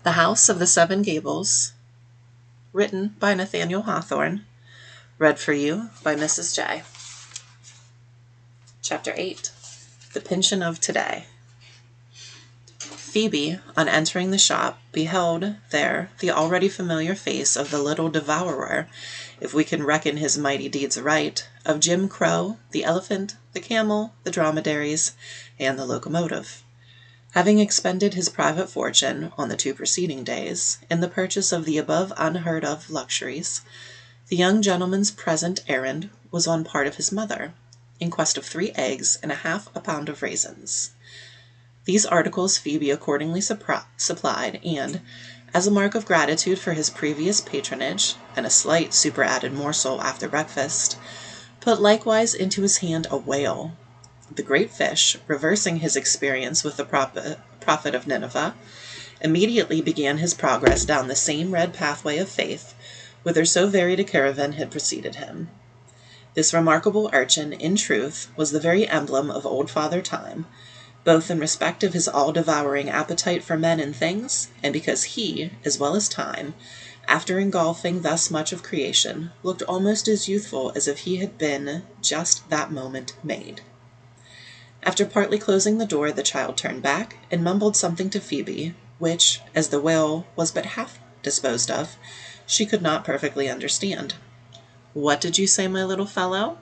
The House of the Seven Gables, written by Nathaniel Hawthorne, read for you by Mrs. J. Chapter 8. The Pyncheon of Today. Phoebe, on entering the shop, beheld there the already familiar face of the little devourer, if we can reckon his mighty deeds aright, of Jim Crow, the elephant, the camel, the dromedaries, and the locomotive. Having expended his private fortune on the 2 preceding days in the purchase of the above unheard-of luxuries, the young gentleman's present errand was on part of his mother, in quest of 3 eggs and half a pound of raisins. These articles Phoebe accordingly supplied, and, as a mark of gratitude for his previous patronage, and a slight superadded morsel after breakfast, put likewise into his hand a whale. The great fish, reversing his experience with the prophet of Nineveh, immediately began his progress down the same red pathway of faith, whither so varied a caravan had preceded him. This remarkable urchin, in truth, was the very emblem of old Father Time, both in respect of his all-devouring appetite for men and things, and because he, as well as Time, after engulfing thus much of creation, looked almost as youthful as if he had been just that moment made. After partly closing the door, the child turned back, and mumbled something to Phoebe, which, as the whale was but half disposed of, she could not perfectly understand. "What did you say, my little fellow?"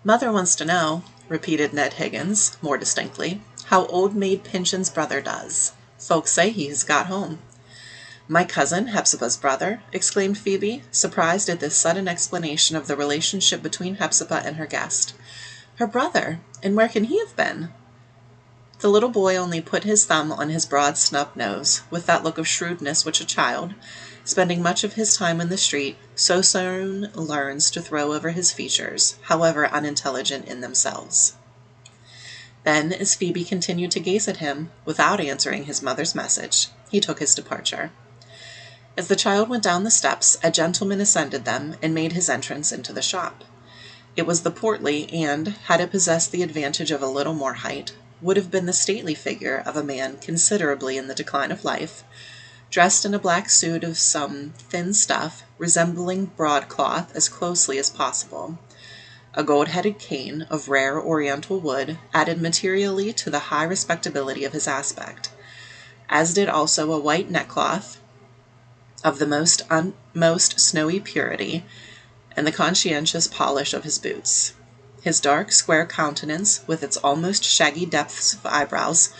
"Mother wants to know," repeated Ned Higgins, more distinctly, "how old Maid Pyncheon's brother does. Folks say he has got home." "My cousin, Hepzibah's brother," exclaimed Phoebe, surprised at this sudden explanation of the relationship between Hepzibah and her guest. "Her brother! And where can he have been?" The little boy only put his thumb on his broad snub nose, with that look of shrewdness which a child, spending much of his time in the street, so soon learns to throw over his features, however unintelligent in themselves. Then, as Phoebe continued to gaze at him, without answering his mother's message, he took his departure. As the child went down the steps, a gentleman ascended them, and made his entrance into the shop. It was the portly, and, had it possessed the advantage of a little more height, would have been the stately figure of a man considerably in the decline of life, dressed in a black suit of some thin stuff, resembling broadcloth as closely as possible. A gold-headed cane of rare oriental wood added materially to the high respectability of his aspect, as did also a white neckcloth of the most snowy purity, and the conscientious polish of his boots. His dark, square countenance, with its almost shaggy depths of eyebrows,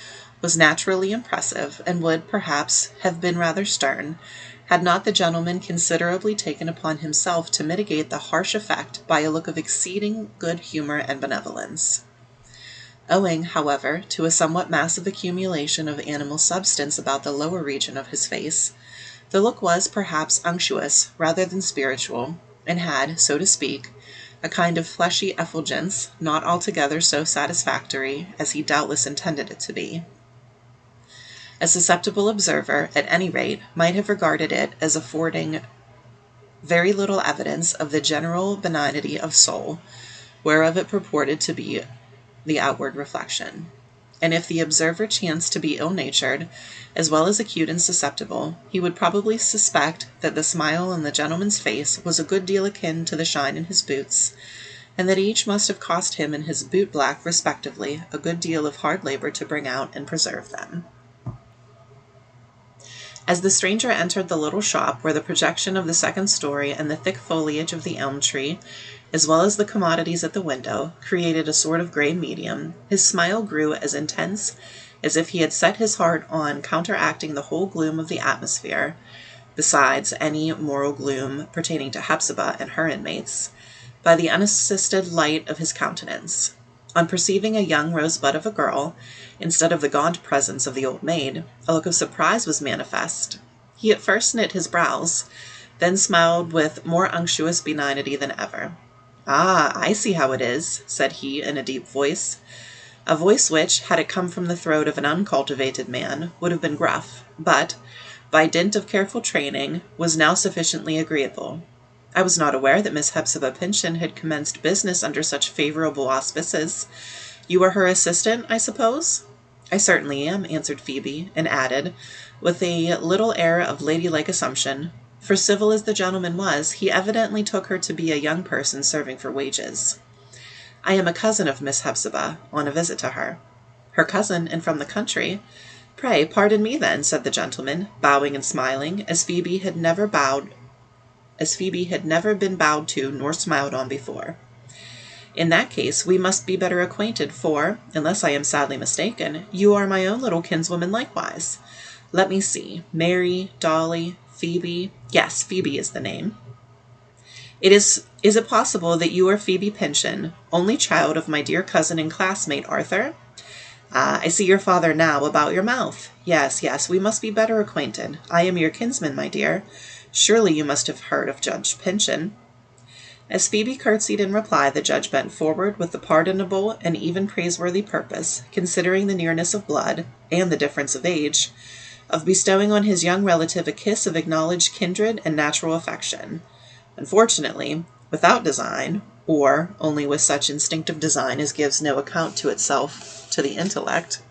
was naturally impressive, and would, perhaps, have been rather stern, had not the gentleman considerately taken upon himself to mitigate the harsh effect by a look of exceeding good humour and benevolence. Owing, however, to a somewhat massive accumulation of animal substance about the lower region of his face, the look was, perhaps, unctuous rather than spiritual, and had, so to speak, a kind of fleshy effulgence, not altogether so satisfactory as he doubtless intended it to be. A susceptible observer, at any rate, might have regarded it as affording very little evidence of the general benignity of soul, whereof it purported to be the outward reflection. And if the observer chanced to be ill-natured, as well as acute and susceptible, he would probably suspect that the smile on the gentleman's face was a good deal akin to the shine in his boots, and that each must have cost him and his boot-black, respectively, a good deal of hard labor to bring out and preserve them. As the stranger entered the little shop, where the projection of the second story and the thick foliage of the elm tree, as well as the commodities at the window, created a sort of grey medium, his smile grew as intense as if he had set his heart on counteracting the whole gloom of the atmosphere, besides any moral gloom pertaining to Hepzibah and her inmates, by the unassisted light of his countenance. On perceiving a young rosebud of a girl, instead of the gaunt presence of the old maid, a look of surprise was manifest. He at first knit his brows, then smiled with more unctuous benignity than ever. "Ah, I see how it is," said he in a deep voice, a voice which, had it come from the throat of an uncultivated man, would have been gruff, but, by dint of careful training, was now sufficiently agreeable. "I was not aware that Miss Hepzibah Pyncheon had commenced business under such favourable auspices. You are her assistant, I suppose?" I certainly am, answered Phoebe, and added, with a little air of ladylike assumption, for civil as the gentleman was, he evidently took her to be a young person serving for wages. I am a cousin of Miss Hepzibah, on a visit to her. Her cousin, and from the country? Pray, pardon me then, said the gentleman, bowing and smiling, as Phoebe had never been bowed to nor smiled on before. In that case, we must be better acquainted, for, unless I am sadly mistaken, you are my own little kinswoman likewise. Let me see, Mary, Dolly, Phoebe. Yes, Phoebe is the name. Is it possible that you are Phoebe Pyncheon, only child of my dear cousin and classmate Arthur? Ah, I see your father now about your mouth. Yes, we must be better acquainted. I am your kinsman, my dear. Surely you must have heard of Judge Pyncheon. As Phoebe curtsied in reply, the judge bent forward with the pardonable and even praiseworthy purpose, considering the nearness of blood, and the difference of age, of bestowing on his young relative a kiss of acknowledged kindred and natural affection. Unfortunately, without design, or only with such instinctive design as gives no account to itself to the intellect,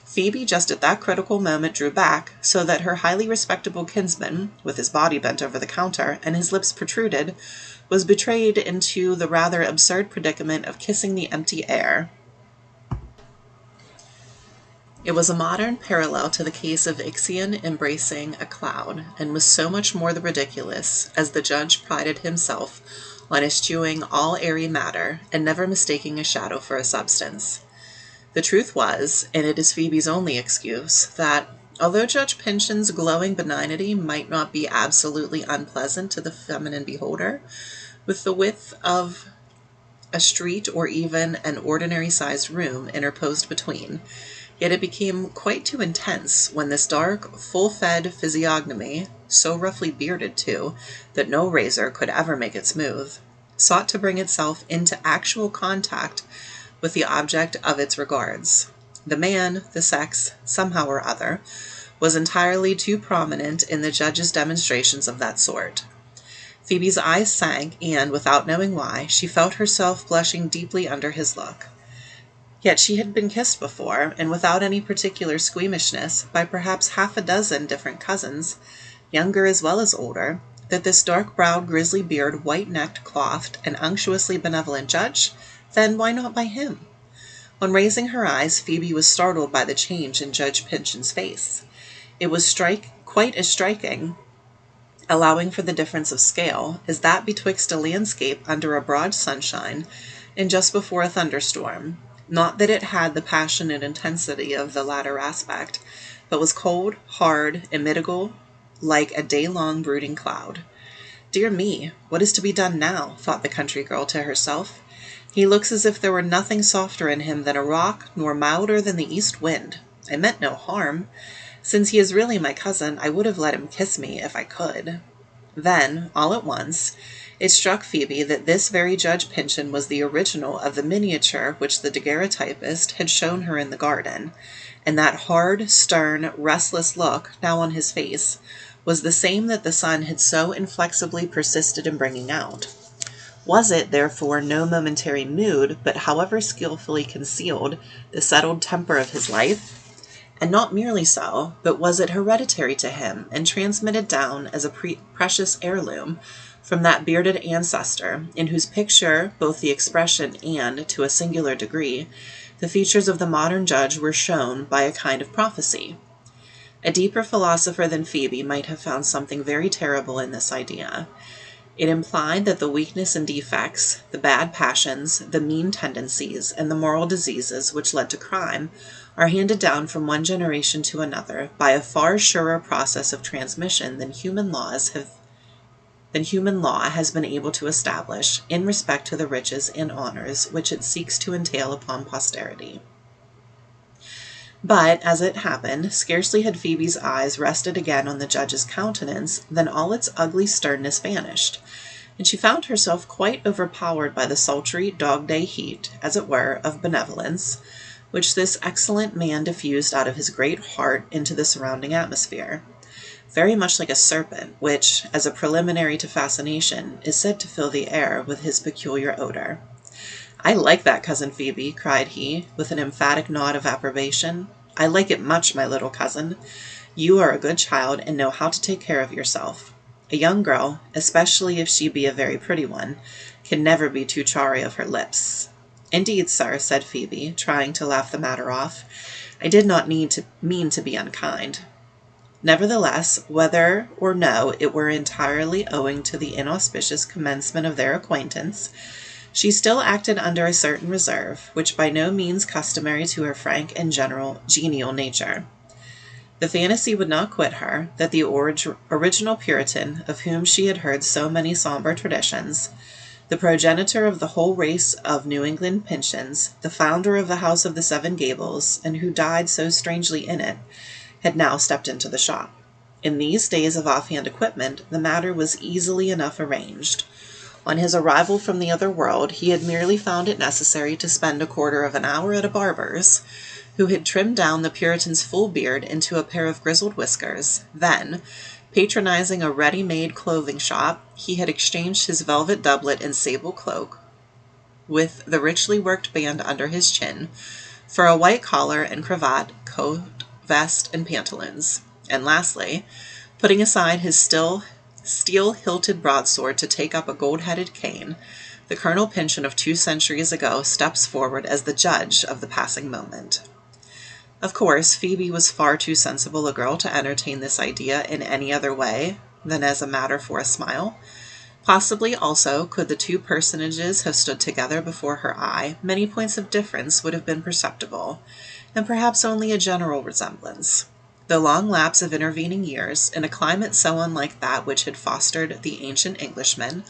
Phoebe just at that critical moment drew back, so that her highly respectable kinsman, with his body bent over the counter and his lips protruded, was betrayed into the rather absurd predicament of kissing the empty air. It was a modern parallel to the case of Ixion embracing a cloud, and was so much more the ridiculous, as the judge prided himself on eschewing all airy matter, and never mistaking a shadow for a substance. The truth was, and it is Phoebe's only excuse, that, although Judge Pyncheon's glowing benignity might not be absolutely unpleasant to the feminine beholder, with the width of a street or even an ordinary-sized room interposed between, yet it became quite too intense when this dark, full-fed physiognomy, so roughly bearded too, that no razor could ever make it smooth, sought to bring itself into actual contact with the object of its regards. The man, the sex, somehow or other, was entirely too prominent in the judge's demonstrations of that sort. Phoebe's eyes sank, and, without knowing why, she felt herself blushing deeply under his look. Yet she had been kissed before, and without any particular squeamishness, by perhaps half a dozen different cousins, younger as well as older, that this dark-browed, grizzly-bearded, white-necked, coiffed, and unctuously benevolent judge? Then why not by him? On raising her eyes, Phoebe was startled by the change in Judge Pyncheon's face. It was quite as striking, allowing for the difference of scale, as that betwixt a landscape under a broad sunshine and just before a thunderstorm. Not that it had the passion and intensity of the latter aspect, but was cold, hard, immitigable, like a day-long brooding cloud. Dear me, what is to be done now? Thought the country girl to herself. He looks as if there were nothing softer in him than a rock, nor milder than the east wind. I meant no harm. Since he is really my cousin, I would have let him kiss me if I could. Then, all at once, it struck Phoebe that this very Judge Pyncheon was the original of the miniature which the daguerreotypist had shown her in the garden, and that hard, stern, restless look now on his face was the same that the sun had so inflexibly persisted in bringing out. Was it, therefore, no momentary mood, but however skilfully concealed, the settled temper of his life? And not merely so, but was it hereditary to him, and transmitted down as a precious heirloom from that bearded ancestor, in whose picture both the expression and, to a singular degree, the features of the modern judge were shown by a kind of prophecy? A deeper philosopher than Phoebe might have found something very terrible in this idea. It implied that the weakness and defects, the bad passions, the mean tendencies, and the moral diseases which led to crime are handed down from one generation to another by a far surer process of transmission than human law has been able to establish in respect to the riches and honors which it seeks to entail upon posterity. But, as it happened, scarcely had Phoebe's eyes rested again on the judge's countenance than all its ugly sternness vanished, and she found herself quite overpowered by the sultry dog-day heat, as it were, of benevolence, which this excellent man diffused out of his great heart into the surrounding atmosphere, very much like a serpent, which, as a preliminary to fascination, is said to fill the air with his peculiar odor. "I like that, Cousin Phoebe," cried he, with an emphatic nod of approbation. "I like it much, my little cousin. You are a good child, and know how to take care of yourself. A young girl, especially if she be a very pretty one, can never be too chary of her lips." "Indeed, sir," said Phoebe, trying to laugh the matter off, "I did not mean to be unkind." Nevertheless, whether or no it were entirely owing to the inauspicious commencement of their acquaintance, she still acted under a certain reserve, which by no means customary to her frank and genial nature. The fantasy would not quit her, that the original Puritan, of whom she had heard so many sombre traditions, the progenitor of the whole race of New England Pyncheons, the founder of the house of the Seven Gables, and who died so strangely in it, had now stepped into the shop. In these days of offhand equipment, the matter was easily enough arranged. On his arrival from the other world, he had merely found it necessary to spend a quarter of an hour at a barber's, who had trimmed down the Puritan's full beard into a pair of grizzled whiskers. Then, patronizing a ready-made clothing shop, he had exchanged his velvet doublet and sable cloak, with the richly worked band under his chin, for a white collar and cravat, coat, vest, and pantaloons. And lastly, putting aside his steel-hilted broadsword to take up a gold-headed cane, the Colonel Pyncheon of 2 centuries ago steps forward as the judge of the passing moment. Of course, Phoebe was far too sensible a girl to entertain this idea in any other way than as a matter for a smile. Possibly, also, could the two personages have stood together before her eye, many points of difference would have been perceptible, and perhaps only a general resemblance. The long lapse of intervening years, in a climate so unlike that which had fostered the ancient Englishman,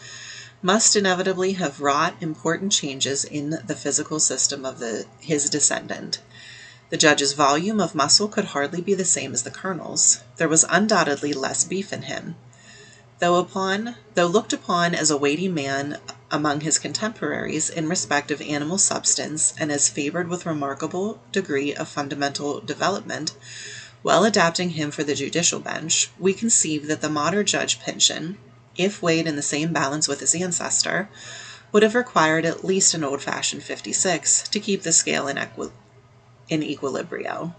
must inevitably have wrought important changes in the physical system of his descendant. The judge's volume of muscle could hardly be the same as the colonel's. There was undoubtedly less beef in him. Though looked upon as a weighty man among his contemporaries in respect of animal substance, and as favored with remarkable degree of fundamental development, well adapting him for the judicial bench, we conceive that the modern Judge Pyncheon, if weighed in the same balance with his ancestor, would have required at least an old-fashioned 56 to keep the scale in equilibrio.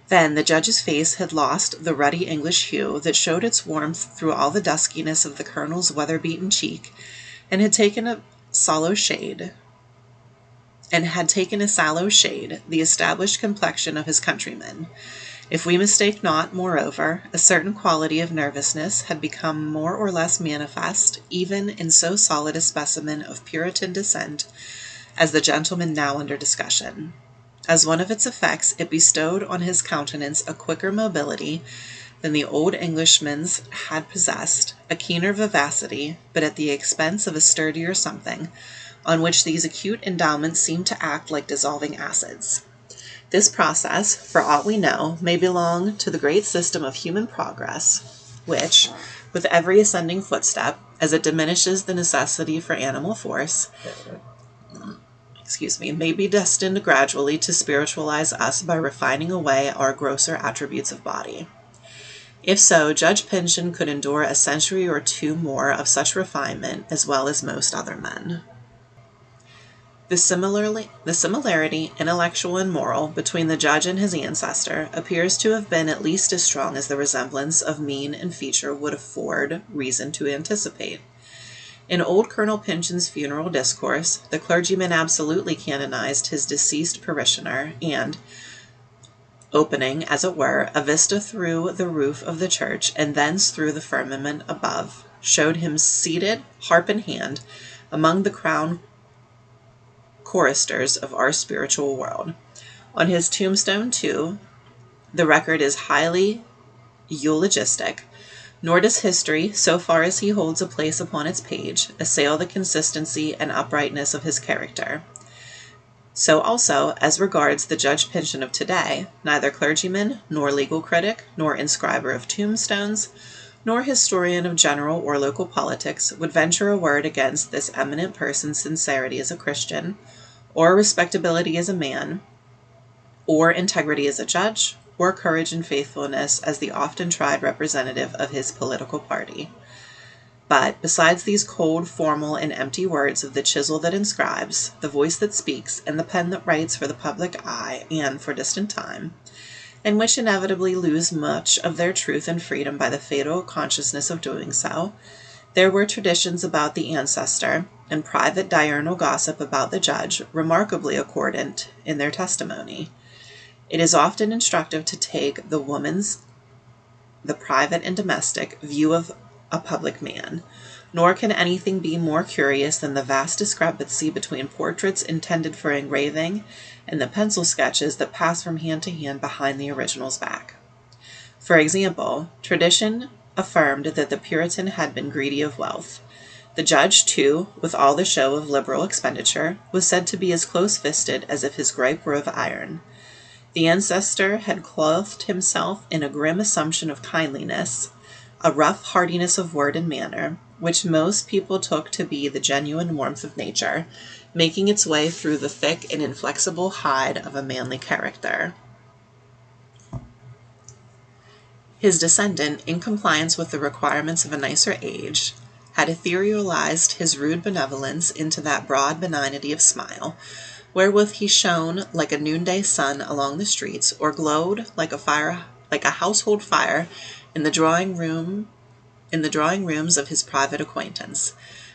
Then the judge's face had lost the ruddy English hue that showed its warmth through all the duskiness of the colonel's weather-beaten cheek, and had taken a sallow shade, the established complexion of his countrymen. If we mistake not, moreover, a certain quality of nervousness had become more or less manifest, even in so solid a specimen of Puritan descent as the gentleman now under discussion. As one of its effects, it bestowed on his countenance a quicker mobility than the old Englishman's had possessed, a keener vivacity, but at the expense of a sturdier something, on which these acute endowments seemed to act like dissolving acids. This process, for aught we know, may belong to the great system of human progress, which, with every ascending footstep, as it diminishes the necessity for animal force, may be destined gradually to spiritualize us by refining away our grosser attributes of body. If so, Judge Pyncheon could endure a century or two more of such refinement as well as most other men. The similarity, intellectual and moral, between the judge and his ancestor appears to have been at least as strong as the resemblance of mien and feature would afford reason to anticipate. In old Colonel Pyncheon's funeral discourse, the clergyman absolutely canonized his deceased parishioner, and, opening, as it were, a vista through the roof of the church, and thence through the firmament above, showed him seated, harp in hand, among the crowned choristers of our spiritual world. On his tombstone, too, the record is highly eulogistic, nor does history, so far as he holds a place upon its page, assail the consistency and uprightness of his character. So also, as regards the Judge Pyncheon of today, neither clergyman, nor legal critic, nor inscriber of tombstones, nor historian of general or local politics would venture a word against this eminent person's sincerity as a Christian, or respectability as a man, or integrity as a judge, or courage and faithfulness as the often tried representative of his political party. But besides these cold, formal, and empty words of the chisel that inscribes, the voice that speaks, and the pen that writes for the public eye and for distant time, and which inevitably lose much of their truth and freedom by the fatal consciousness of doing so, there were traditions about the ancestor and private diurnal gossip about the judge remarkably accordant in their testimony. It is often instructive to take the private and domestic view of a public man, nor can anything be more curious than the vast discrepancy between portraits intended for engraving and the pencil sketches that pass from hand to hand behind the original's back. For example, tradition affirmed that the Puritan had been greedy of wealth. The judge, too, with all the show of liberal expenditure, was said to be as close-fisted as if his gripe were of iron. The ancestor had clothed himself in a grim assumption of kindliness, a rough heartiness of word and manner, which most people took to be the genuine warmth of nature, making its way through the thick and inflexible hide of a manly character. His descendant, in compliance with the requirements of a nicer age, had etherealized his rude benevolence into that broad benignity of smile, wherewith he shone like a noonday sun along the streets, or glowed like a household fire in the drawing rooms of his private acquaintance.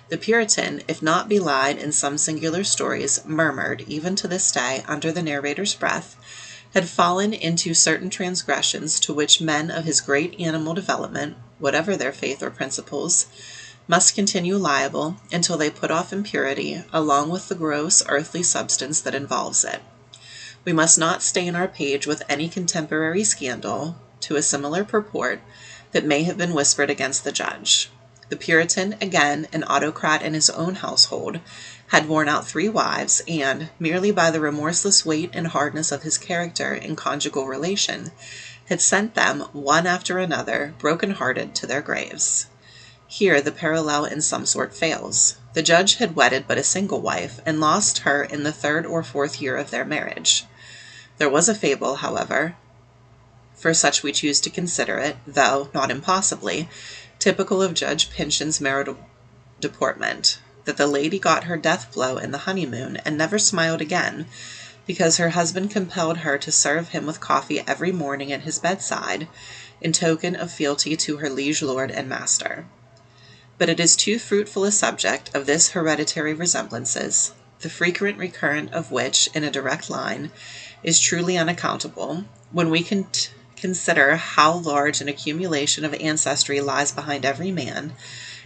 The Puritan, if not belied in some singular stories, murmured, even to this day, under the narrator's breath, had fallen into certain transgressions to which men of his great animal development, whatever their faith or principles, must continue liable until they put off impurity, along with the gross earthly substance that involves it. We must not stain our page with any contemporary scandal to a similar purport that may have been whispered against the judge. The Puritan, again an autocrat in his own household, had worn out 3 wives, and, merely by the remorseless weight and hardness of his character in conjugal relation, had sent them, one after another, broken-hearted, to their graves. Here the parallel in some sort fails. The judge had wedded but a single wife, and lost her in the 3rd or 4th year of their marriage. There was a fable, however, for such we choose to consider it, though not impossibly, typical of Judge Pyncheon's marital deportment, that the lady got her death blow in the honeymoon and never smiled again, because her husband compelled her to serve him with coffee every morning at his bedside, in token of fealty to her liege lord and master. But it is too fruitful a subject of this hereditary resemblances, the frequent recurrence of which, in a direct line, is truly unaccountable, when we can consider how large an accumulation of ancestry lies behind every man,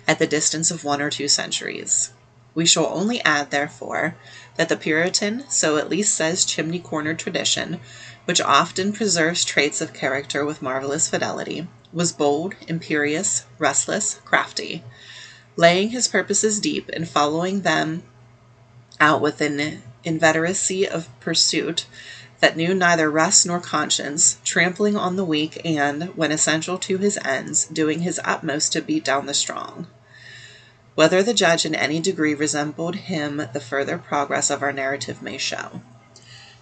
at the distance of 1 or 2 centuries. We shall only add, therefore, that the Puritan, so at least says chimney-cornered tradition, which often preserves traits of character with marvelous fidelity, was bold, imperious, restless, crafty, laying his purposes deep and following them out with an inveteracy of pursuit that knew neither rest nor conscience, trampling on the weak and, when essential to his ends, doing his utmost to beat down the strong. Whether the judge in any degree resembled him the further progress of our narrative may show.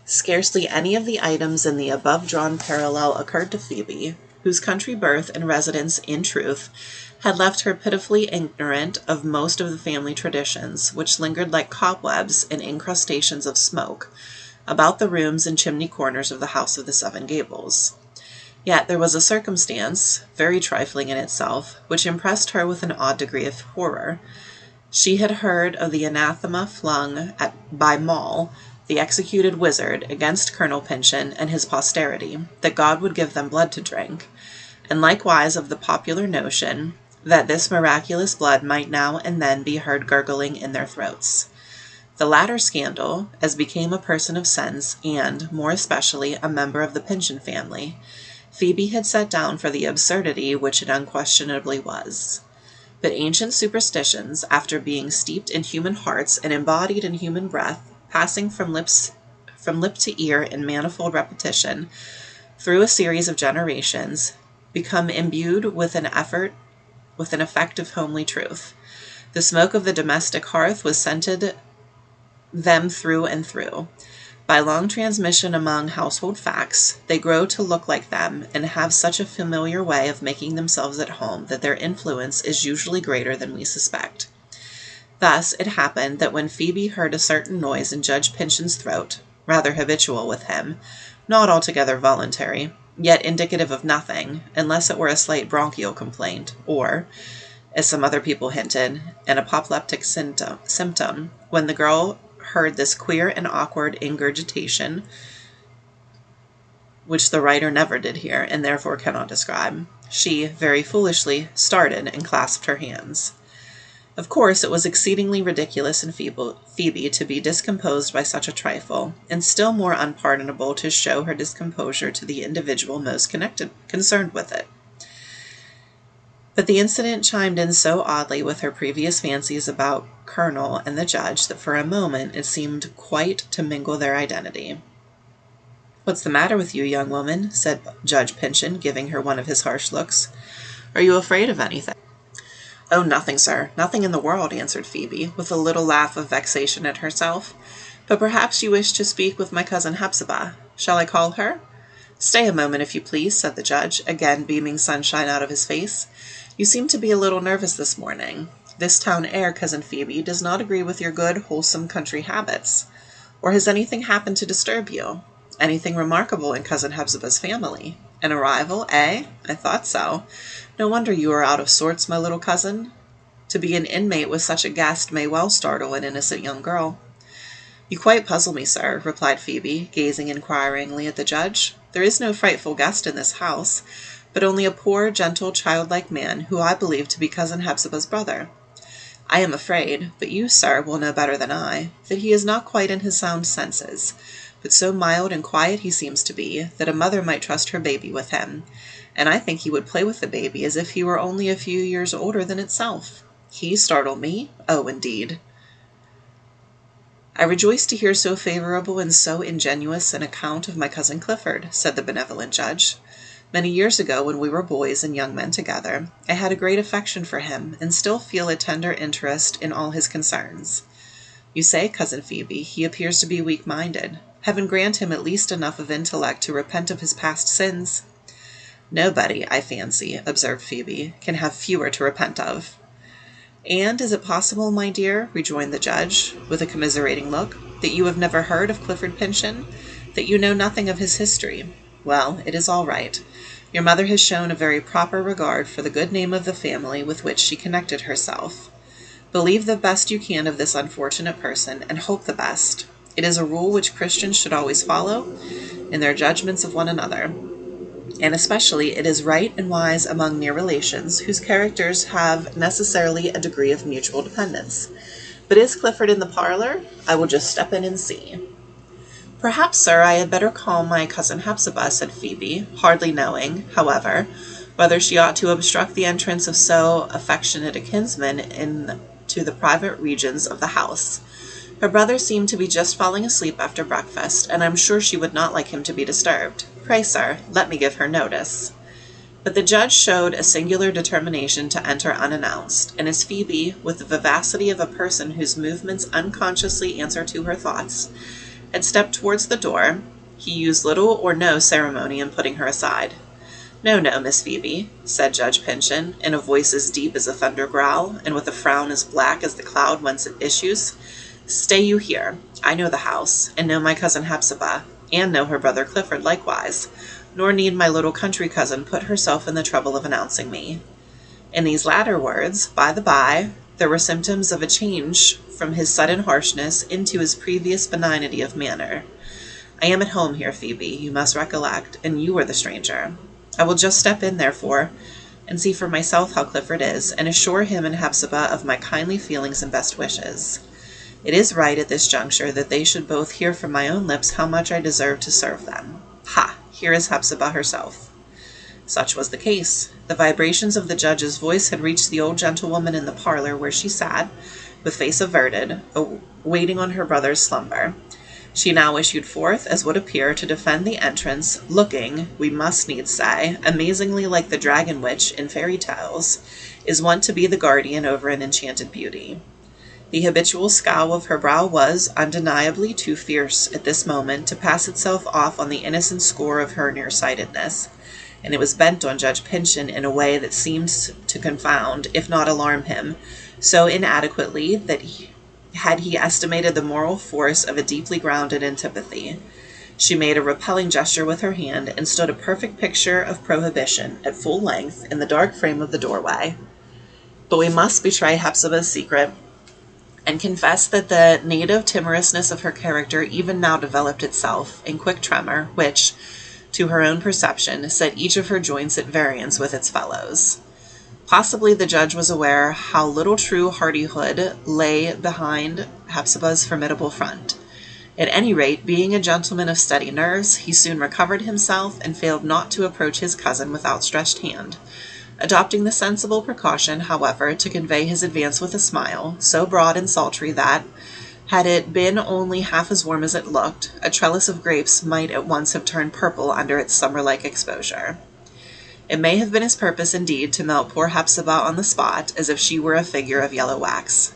Scarcely any of the items in the above-drawn parallel occurred to Phoebe, whose country birth and residence, in truth, had left her pitifully ignorant of most of the family traditions, which lingered like cobwebs and incrustations of smoke about the rooms and chimney corners of the house of the Seven Gables. Yet there was a circumstance, very trifling in itself, which impressed her with an odd degree of horror. She had heard of the anathema flung by Maul, the executed wizard, against Colonel Pyncheon and his posterity, that God would give them blood to drink, and likewise of the popular notion that this miraculous blood might now and then be heard gurgling in their throats. The latter scandal, as became a person of sense, and, more especially, a member of the Pyncheon family, Phoebe had set down for the absurdity which it unquestionably was. But ancient superstitions, after being steeped in human hearts and embodied in human breath, passing from lip to ear in manifold repetition, through a series of generations, become imbued with an effect of homely truth. The smoke of the domestic hearth was scented them through and through. By long transmission among household facts, they grow to look like them and have such a familiar way of making themselves at home that their influence is usually greater than we suspect. Thus, it happened that when Phoebe heard a certain noise in Judge Pyncheon's throat, rather habitual with him, not altogether voluntary, yet indicative of nothing, unless it were a slight bronchial complaint, or, as some other people hinted, an apoplectic symptom, when the girl heard this queer and awkward ingurgitation, which the writer never did hear, and therefore cannot describe, she, very foolishly, started and clasped her hands. Of course, it was exceedingly ridiculous in Phoebe to be discomposed by such a trifle, and still more unpardonable to show her discomposure to the individual most concerned with it. But the incident chimed in so oddly with her previous fancies about Colonel and the judge that for a moment it seemed quite to mingle their identity. "What's the matter with you, young woman?" said Judge Pyncheon, giving her one of his harsh looks. "Are you afraid of anything?" "Oh, nothing, sir, nothing in the world," answered Phoebe, with a little laugh of vexation at herself. "But perhaps you wish to speak with my cousin Hepzibah. Shall I call her?" "Stay a moment, if you please," said the judge, again beaming sunshine out of his face. "You seem to be a little nervous this morning. This town air, Cousin Phoebe, does not agree with your good, wholesome country habits. Or has anything happened to disturb you? Anything remarkable in Cousin Hepzibah's family? An arrival, eh? I thought so. No wonder you are out of sorts, my little cousin. To be an inmate with such a guest may well startle an innocent young girl." "You quite puzzle me, sir," replied Phoebe, gazing inquiringly at the judge. "There is no frightful guest in this house, but only a poor, gentle, childlike man, who I believe to be Cousin Hepzibah's brother. I am afraid, but you, sir, will know better than I, that he is not quite in his sound senses, but so mild and quiet he seems to be, that a mother might trust her baby with him, and I think he would play with the baby as if he were only a few years older than itself. He startle me? Oh, indeed." "I rejoice to hear so favorable and so ingenuous an account of my cousin Clifford," said the benevolent judge. "Many years ago, when we were boys and young men together, I had a great affection for him, and still feel a tender interest in all his concerns. You say, Cousin Phoebe, he appears to be weak-minded. Heaven grant him at least enough of intellect to repent of his past sins." "Nobody, I fancy," observed Phoebe, "can have fewer to repent of." "And is it possible, my dear," rejoined the judge, with a commiserating look, "that you have never heard of Clifford Pyncheon? That you know nothing of his history? Well, it is all right. Your mother has shown a very proper regard for the good name of the family with which she connected herself. Believe the best you can of this unfortunate person, and hope the best. It is a rule which Christians should always follow in their judgments of one another, and especially it is right and wise among near relations, whose characters have necessarily a degree of mutual dependence. But is Clifford in the parlor? I will just step in and see." "Perhaps, sir, I had better call my cousin Hepzibah," said Phoebe, hardly knowing, however, whether she ought to obstruct the entrance of so affectionate a kinsman into the private regions of the house. Her brother seemed to be just falling asleep after breakfast, and I'm sure she would not like him to be disturbed. Pray, sir, let me give her notice." But the judge showed a singular determination to enter unannounced, and as Phoebe, with the vivacity of a person whose movements unconsciously answer to her thoughts, had stepped towards the door, he used little or no ceremony in putting her aside. "No, no, Miss Phoebe," said Judge Pyncheon, in a voice as deep as a thunder growl, and with a frown as black as the cloud whence it issues. "Stay you here. I know the house, and know my cousin Hepzibah, and know her brother Clifford likewise, nor need my little country cousin put herself in the trouble of announcing me." In these latter words, by the by, there were symptoms of a change from his sudden harshness into his previous benignity of manner. "I am at home here, Phoebe, you must recollect, and you are the stranger. I will just step in, therefore, and see for myself how Clifford is, and assure him and Hepzibah of my kindly feelings and best wishes. It is right at this juncture that they should both hear from my own lips how much I deserve to serve them. Ha! Here is Hepzibah herself." Such was the case. The vibrations of the judge's voice had reached the old gentlewoman in the parlor where she sat, with face averted, waiting on her brother's slumber. She now issued forth, as would appear, to defend the entrance, looking, we must needs say, amazingly like the dragon which, in fairy tales, is wont to be the guardian over an enchanted beauty. The habitual scowl of her brow was, undeniably, too fierce at this moment to pass itself off on the innocent score of her nearsightedness, and it was bent on Judge Pyncheon in a way that seemed to confound, if not alarm him, so inadequately that had he estimated the moral force of a deeply grounded antipathy. She made a repelling gesture with her hand, and stood a perfect picture of prohibition, at full length, in the dark frame of the doorway. But we must betray Hepzibah's secret, and confess that the native timorousness of her character even now developed itself in quick tremor, which, to her own perception, set each of her joints at variance with its fellows. Possibly the judge was aware how little true hardihood lay behind Hepzibah's formidable front. At any rate, being a gentleman of steady nerves, he soon recovered himself, and failed not to approach his cousin with outstretched hand, adopting the sensible precaution, however, to convey his advance with a smile, so broad and sultry that, had it been only half as warm as it looked, a trellis of grapes might at once have turned purple under its summer-like exposure. It may have been his purpose, indeed, to melt poor Hepzibah on the spot, as if she were a figure of yellow wax.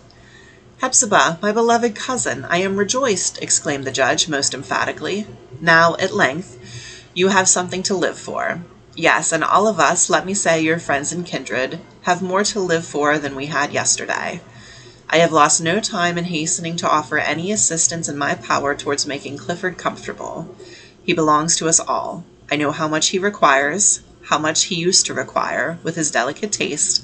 "Hepzibah, my beloved cousin, I am rejoiced," exclaimed the judge, most emphatically. "Now, at length, you have something to live for. Yes, and all of us, let me say your friends and kindred, have more to live for than we had yesterday. I have lost no time in hastening to offer any assistance in my power towards making Clifford comfortable. He belongs to us all. I know how much he requires, how much he used to require, with his delicate taste,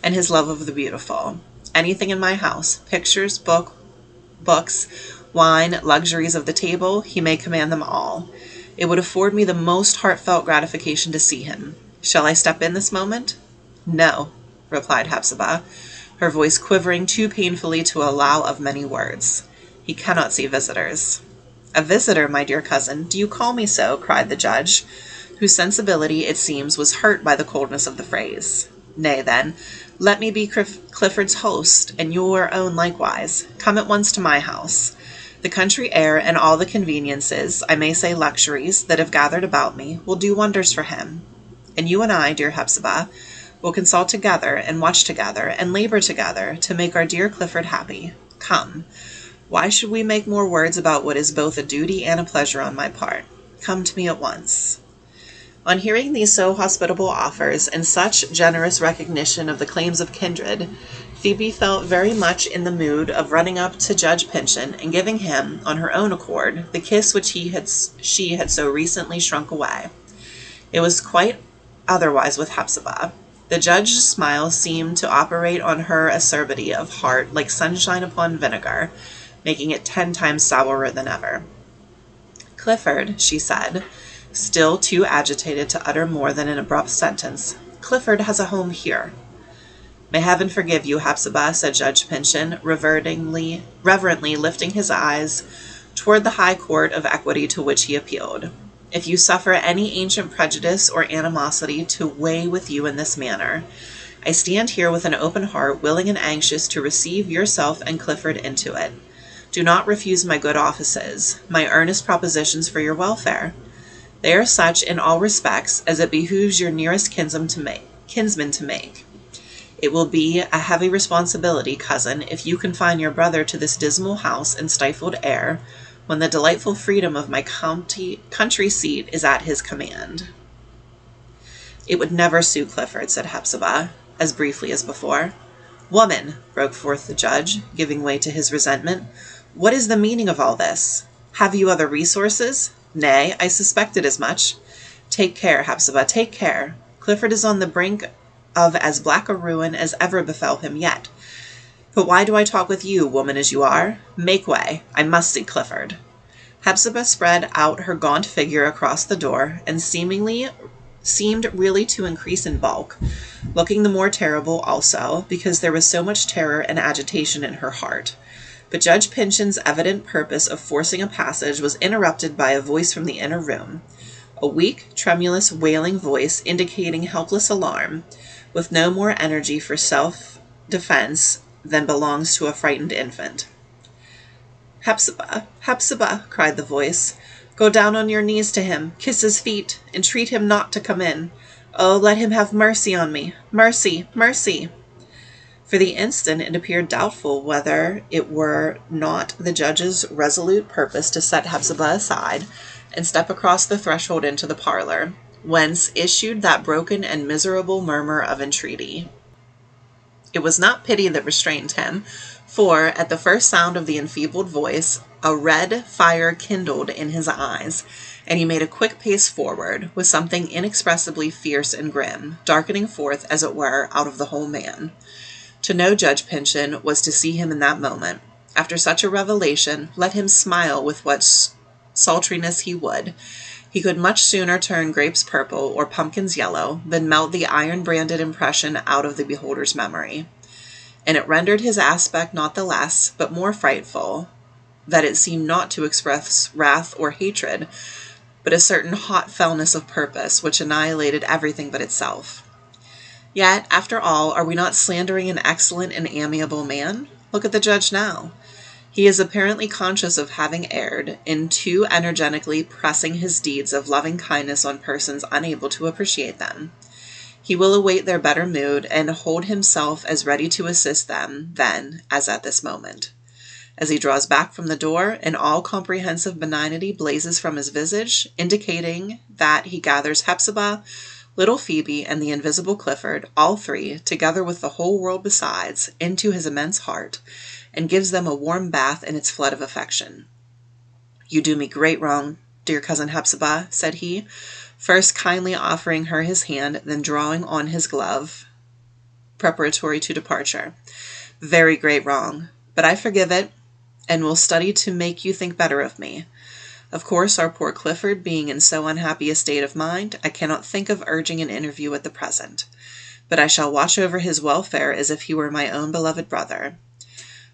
and his love of the beautiful. Anything in my house, pictures, books, wine, luxuries of the table, he may command them all. It would afford me the most heartfelt gratification to see him. Shall I step in this moment?" "No," replied Hepzibah, her voice quivering too painfully to allow of many words. "He cannot see visitors." "A visitor, my dear cousin? Do you call me so?" cried the judge, whose sensibility, it seems, was hurt by the coldness of the phrase. "Nay, then, let me be Clifford's host, and your own likewise. Come at once to my house. The country air and all the conveniences, I may say luxuries, that have gathered about me, will do wonders for him. And you and I, dear Hepzibah, will consult together, and watch together, and labor together, to make our dear Clifford happy. Come. Why should we make more words about what is both a duty and a pleasure on my part? Come to me at once." On hearing these so hospitable offers, and such generous recognition of the claims of kindred, Phoebe felt very much in the mood of running up to Judge Pyncheon, and giving him, on her own accord, the kiss which she had so recently shrunk away. It was quite otherwise with Hepzibah. The judge's smile seemed to operate on her acerbity of heart like sunshine upon vinegar, making it 10 times sourer than ever. "Clifford," she said, still too agitated to utter more than an abrupt sentence, "Clifford has a home here." "May heaven forgive you, Hepzibah," said Judge Pyncheon, reverently lifting his eyes toward the high court of equity to which he appealed, "if you suffer any ancient prejudice or animosity to weigh with you in this manner. I stand here with an open heart, willing and anxious to receive yourself and Clifford into it. Do not refuse my good offices, my earnest propositions for your welfare. They are such in all respects as it behooves your nearest kinsman to make. It will be a heavy responsibility, cousin, if you confine your brother to this dismal house and stifled air, when the delightful freedom of my country seat is at his command." "It would never suit Clifford," said Hepzibah, as briefly as before. "Woman," broke forth the judge, giving way to his resentment, "what is the meaning of all this? Have you other resources? Nay, I suspected as much. Take care, Hepzibah, take care. Clifford is on the brink of as black a ruin as ever befell him yet. But why do I talk with you, woman as you are? Make way. I must see Clifford." Hepzibah spread out her gaunt figure across the door, and seemed really to increase in bulk, looking the more terrible also, because there was so much terror and agitation in her heart. But Judge Pyncheon's evident purpose of forcing a passage was interrupted by a voice from the inner room, a weak, tremulous, wailing voice indicating helpless alarm, with no more energy for self-defense than belongs to a frightened infant. "Hepzibah, Hepzibah," cried the voice, "go down on your knees to him, kiss his feet, entreat him not to come in. Oh, let him have mercy on me. Mercy, mercy." For the instant it appeared doubtful whether it were not the judge's resolute purpose to set Hepzibah aside and step across the threshold into the parlor, whence issued that broken and miserable murmur of entreaty. It was not pity that restrained him, for, at the first sound of the enfeebled voice, a red fire kindled in his eyes, and he made a quick pace forward, with something inexpressibly fierce and grim, darkening forth, as it were, out of the whole man. To know Judge Pyncheon was to see him in that moment. After such a revelation, let him smile with what sultriness he would. He could much sooner turn grapes purple or pumpkins yellow than melt the iron-branded impression out of the beholder's memory. And it rendered his aspect not the less, but more frightful, that it seemed not to express wrath or hatred, but a certain hot fellness of purpose, which annihilated everything but itself. Yet, after all, are we not slandering an excellent and amiable man? Look at the judge now. He is apparently conscious of having erred in too energetically pressing his deeds of loving kindness on persons unable to appreciate them. He will await their better mood and hold himself as ready to assist them then as at this moment. As he draws back from the door, an all-comprehensive benignity blazes from his visage, indicating that he gathers Hepzibah, little Phoebe, and the invisible Clifford, all three, together with the whole world besides, into his immense heart, and gives them a warm bath in its flood of affection. "You do me great wrong, dear cousin Hepzibah," said he, first kindly offering her his hand, then drawing on his glove, preparatory to departure. "Very great wrong, but I forgive it, and will study to make you think better of me. Of course, our poor Clifford being in so unhappy a state of mind, I cannot think of urging an interview at the present, but I shall watch over his welfare as if he were my own beloved brother.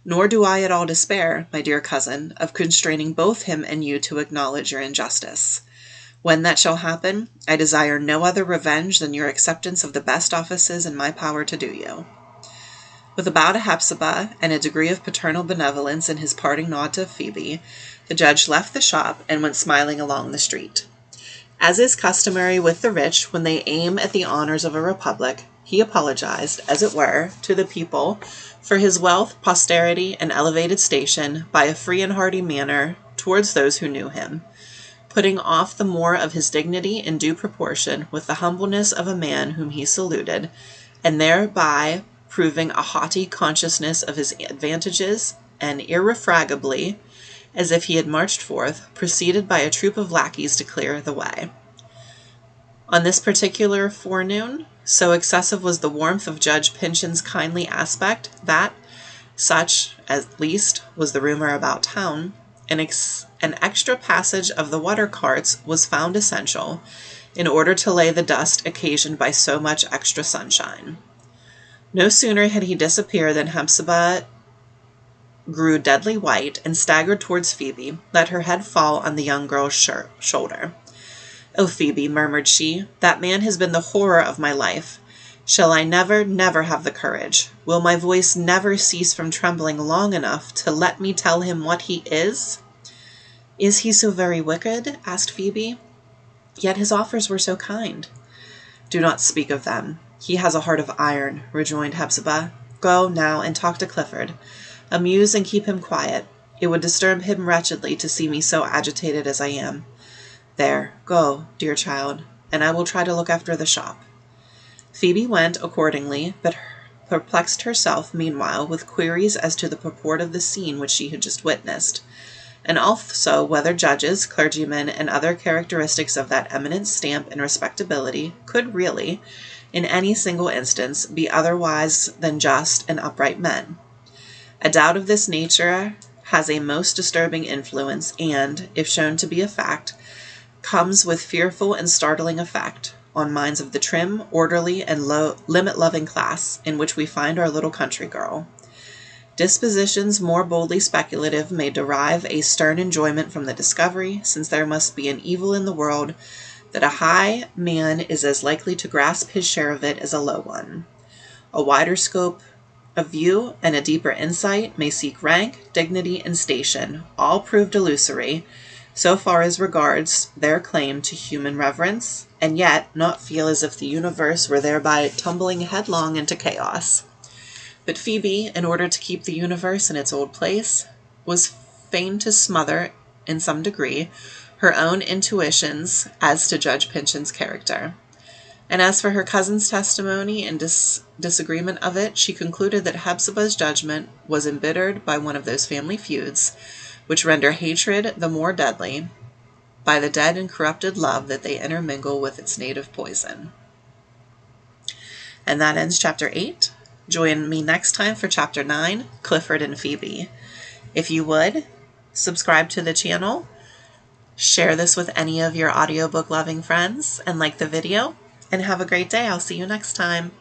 Nor do I at all despair, my dear cousin, of constraining both him and you to acknowledge your injustice. When that shall happen, I desire no other revenge than your acceptance of the best offices in my power to do you." With a bow to Hepzibah, and a degree of paternal benevolence in his parting nod to Phoebe, the judge left the shop and went smiling along the street. As is customary with the rich when they aim at the honors of a republic, he apologized, as it were, to the people for his wealth, posterity, and elevated station by a free and hearty manner towards those who knew him, putting off the more of his dignity in due proportion with the humbleness of a man whom he saluted, and thereby proving a haughty consciousness of his advantages, and irrefragably, as if he had marched forth, preceded by a troop of lackeys to clear the way. On this particular forenoon, so excessive was the warmth of Judge Pyncheon's kindly aspect, that, such, at least, was the rumor about town, an extra passage of the water carts was found essential, in order to lay the dust occasioned by so much extra sunshine. No sooner had he disappeared than Hepzibah grew deadly white, and staggered towards Phoebe, let her head fall on the young girl's shoulder. "Oh, Phoebe," murmured she, "that man has been the horror of my life. Shall I never, never have the courage? Will my voice never cease from trembling long enough to let me tell him what he is?" "Is he so very wicked?" asked Phoebe. "Yet his offers were so kind." "Do not speak of them. He has a heart of iron," rejoined Hepzibah. "Go, now, and talk to Clifford. Amuse and keep him quiet. It would disturb him wretchedly to see me so agitated as I am. There, go, dear child, and I will try to look after the shop." Phoebe went accordingly, but perplexed herself meanwhile with queries as to the purport of the scene which she had just witnessed, and also whether judges, clergymen, and other characteristics of that eminent stamp and respectability could really, in any single instance, be otherwise than just and upright men. A doubt of this nature has a most disturbing influence, and, if shown to be a fact, comes with fearful and startling effect on minds of the trim, orderly, and limit-loving class in which we find our little country girl. Dispositions more boldly speculative may derive a stern enjoyment from the discovery, since there must be an evil in the world, that a high man is as likely to grasp his share of it as a low one. A wider scope of view and a deeper insight may seek rank, dignity, and station, all proved illusory, so far as regards their claim to human reverence, and yet not feel as if the universe were thereby tumbling headlong into chaos. But Phoebe, in order to keep the universe in its old place, was fain to smother, in some degree, her own intuitions as to Judge Pyncheon's character. And as for her cousin's testimony and disagreement of it, she concluded that Hepzibah's judgment was embittered by one of those family feuds which render hatred the more deadly by the dead and corrupted love that they intermingle with its native poison. And that ends chapter 8. Join me next time for chapter 9, Clifford and Phoebe. If you would, subscribe to the channel, share this with any of your audiobook loving friends, and like the video, and have a great day. I'll see you next time.